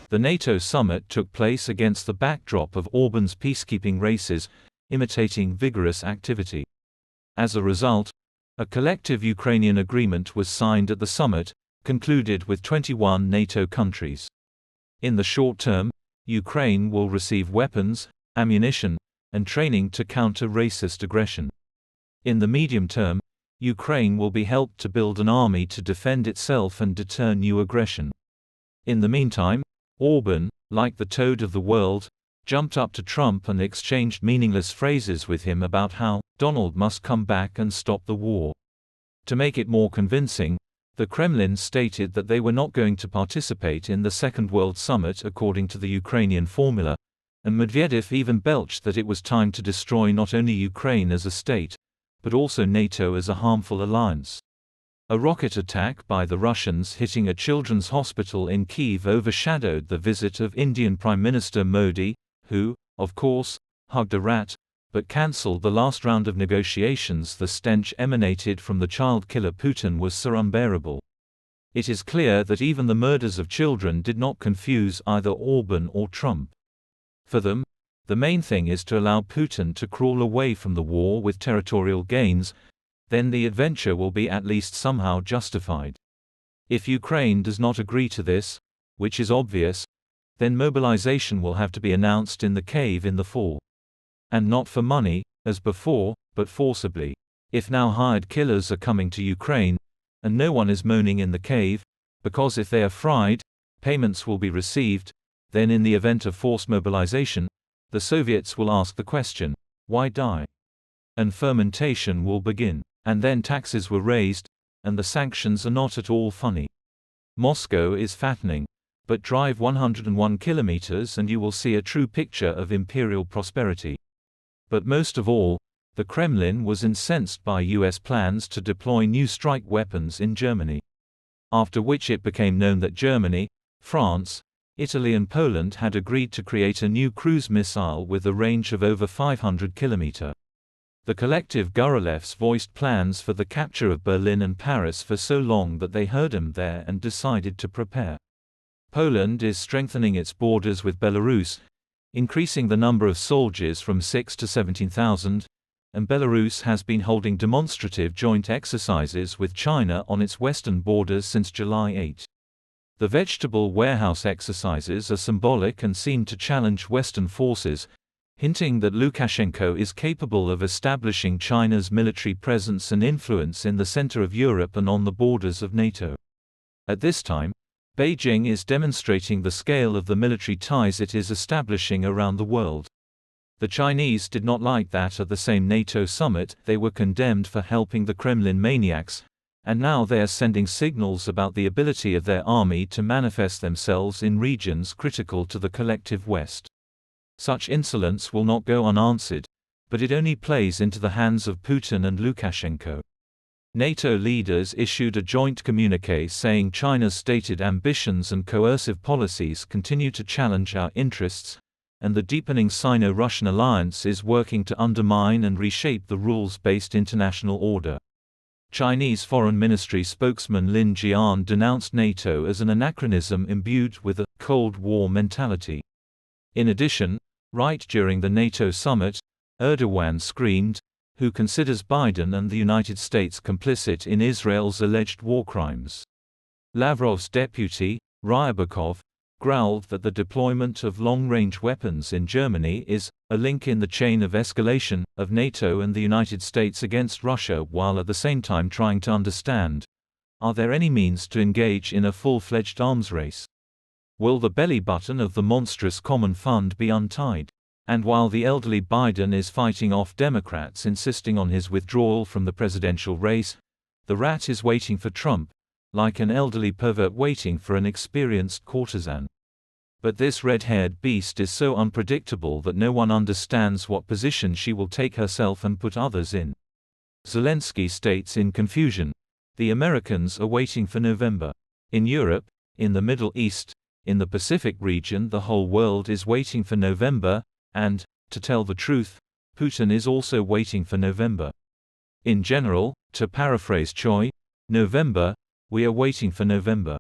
The NATO summit took place against the backdrop of Orban's peacekeeping races, imitating vigorous activity. As a result, a collective Ukrainian agreement was signed at the summit, concluded with 21 NATO countries. In the short term, Ukraine will receive weapons, ammunition, and training to counter racist aggression. In the medium term, Ukraine will be helped to build an army to defend itself and deter new aggression. In the meantime, Orban, like the toad of the world, jumped up to Trump and exchanged meaningless phrases with him about how Donald must come back and stop the war. To make it more convincing, the Kremlin stated that they were not going to participate in the Second World Summit according to the Ukrainian formula, and Medvedev even belched that it was time to destroy not only Ukraine as a state, but also NATO as a harmful alliance. A rocket attack by the Russians hitting a children's hospital in Kyiv overshadowed the visit of Indian Prime Minister Modi, who, of course, hugged a rat, but cancelled the last round of negotiations. The stench emanated from the child killer Putin was so unbearable. It is clear that even the murders of children did not confuse either Orban or Trump. For them, the main thing is to allow Putin to crawl away from the war with territorial gains, then the adventure will be at least somehow justified. If Ukraine does not agree to this, which is obvious, then mobilization will have to be announced in the cave in the fall. And not for money, as before, but forcibly. If now hired killers are coming to Ukraine, and no one is moaning in the cave, because if they are fried, payments will be received, then in the event of forced mobilization, the Soviets will ask the question, why die? And fermentation will begin. And then taxes were raised, and the sanctions are not at all funny. Moscow is fattening, but drive 101 kilometers and you will see a true picture of imperial prosperity. But most of all, the Kremlin was incensed by US plans to deploy new strike weapons in Germany. After which it became known that Germany, France, Italy and Poland had agreed to create a new cruise missile with a range of over 500 kilometers. The collective Gurulevs voiced plans for the capture of Berlin and Paris for so long that they heard them there and decided to prepare. Poland is strengthening its borders with Belarus, increasing the number of soldiers from 6,000 to 17,000, and Belarus has been holding demonstrative joint exercises with China on its western borders since July 8. The vegetable warehouse exercises are symbolic and seem to challenge Western forces, hinting that Lukashenko is capable of establishing China's military presence and influence in the center of Europe and on the borders of NATO. At this time, Beijing is demonstrating the scale of the military ties it is establishing around the world. The Chinese did not like that at the same NATO summit. They were condemned for helping the Kremlin maniacs, and now they are sending signals about the ability of their army to manifest themselves in regions critical to the collective West. Such insolence will not go unanswered, but it only plays into the hands of Putin and Lukashenko. NATO leaders issued a joint communiqué saying China's stated ambitions and coercive policies continue to challenge our interests, and the deepening Sino-Russian alliance is working to undermine and reshape the rules-based international order. Chinese Foreign Ministry spokesman Lin Jian denounced NATO as an anachronism imbued with a Cold War mentality. In addition, right during the NATO summit, Erdogan screamed, "Who considers Biden and the United States complicit in Israel's alleged war crimes?" Lavrov's deputy, Ryabakov, growled that the deployment of long-range weapons in Germany is a link in the chain of escalation of NATO and the United States against Russia, while at the same time trying to understand, are there any means to engage in a full-fledged arms race? Will the belly button of the monstrous common fund be untied? And while the elderly Biden is fighting off Democrats insisting on his withdrawal from the presidential race, the rat is waiting for Trump, like an elderly pervert waiting for an experienced courtesan. But this red-haired beast is so unpredictable that no one understands what position she will take herself and put others in. Zelensky states in confusion, "The Americans are waiting for November. In Europe, in the Middle East, in the Pacific region, the whole world is waiting for November, and, to tell the truth, Putin is also waiting for November. In general, to paraphrase Choi, November, we are waiting for November."